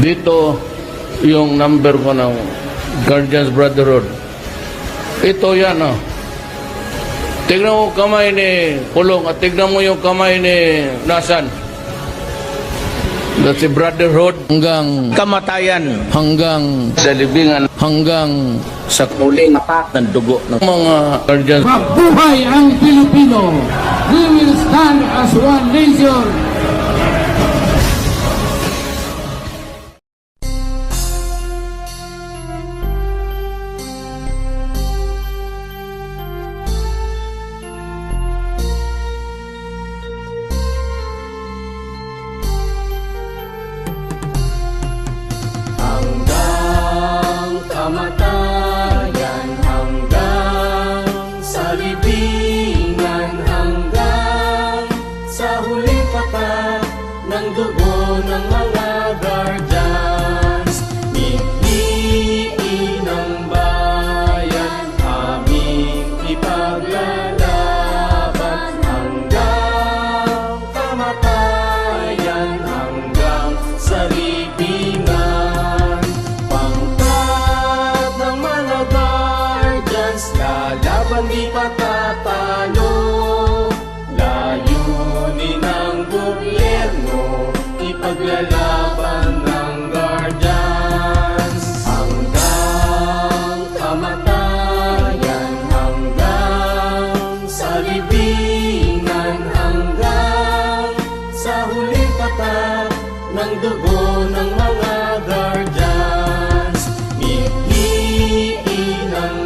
Dito, yung number ko ng Guardians Brotherhood. Ito yan, oh. Tignan mo kamay ni Pulong at tignan mo yung kamay ni Nasan. That's si Brotherhood hanggang kamatayan, hanggang sa libingan, hanggang sa muling apak ng dugo ng mga Guardians. Mabuhay ang Pilipino! We will stand as one nation! Kamatayan hanggang sa libingan, hanggang sa huling patak ng dugo ng mga guardians. Piliin ng bayan, aming ipaglalaban hanggang kamatayan, hanggang sa libingan. Lalaban di patatalo, layunin ng gobyerno, ipaglalaban ng guardians. Hanggang kamatayan, hanggang sa libingan, hanggang sa huling patak ng dugo ng mga guardians. Piliin ang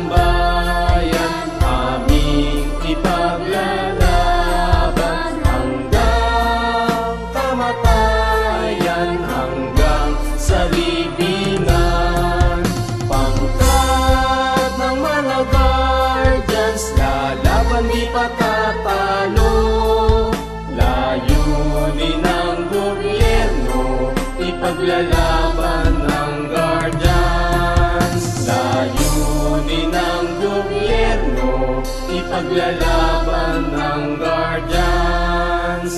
ipaglalaban hanggang kamatayan, hanggang sa libingan. Pangkat ng mga guardians, lalaban di patatalo, layunin ng gobyerno, ipaglalaban ng guardians. Layunin ng gobyerno, ipaglalaban ng guardians.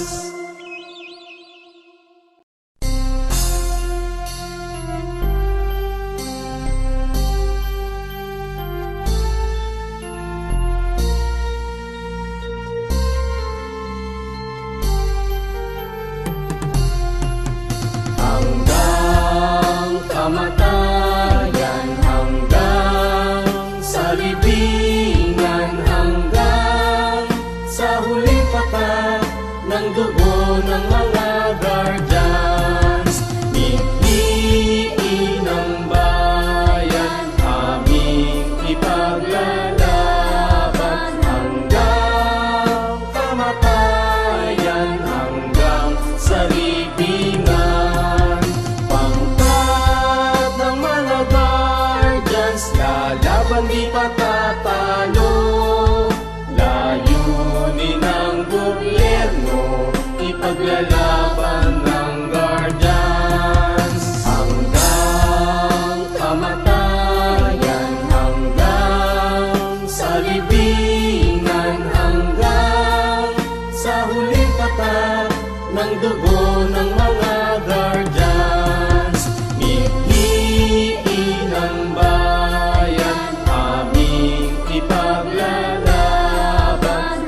Hanggang kamatayan, hanggang sa libingan, hanggang sa huling patak ng dugo ng mga guardians. Piliin ng bayan, aming ipaglalaban hanggang kamatayan, hanggang sa libingan. Pangkat ng mga guardians, lalaban di patatalo, layunin ng gobyerno, ipaglalaban ng guardians. Hanggang kamatayan, hanggang sa libingan, hanggang sa huling patak ng dugo ng mga guardians. Piliin ang bayan, aming ipaglalaban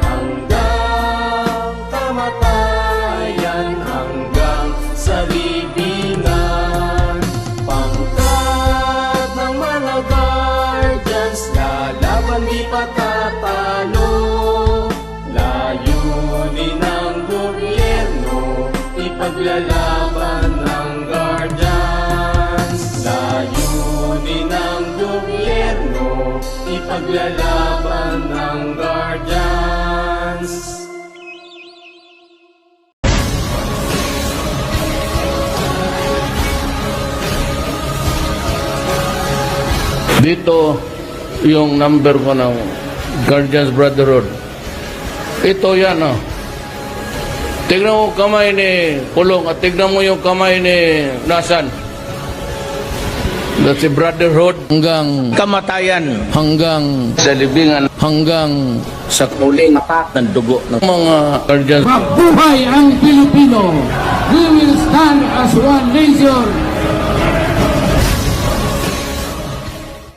hanggang kamatayan, hanggang sa libingan. Pangkat ng mga guardians, lalaban di patatalo, layunin ng gobyerno, ipaglalaban ng guardians. Layunin ng gobyerno, ipaglalaban ng guardians. Dito, yung number ko ng Guardians Brotherhood. Ito yan, oh. Tignan mo kamay ni Pulong at tignan mo yung kamay ni Nasan. That's si Brotherhood hanggang kamatayan, hanggang sa libingan, hanggang sa muling apak ng dugo ng mga Guardians. Mabuhay ang Pilipino! We will stand as one nation!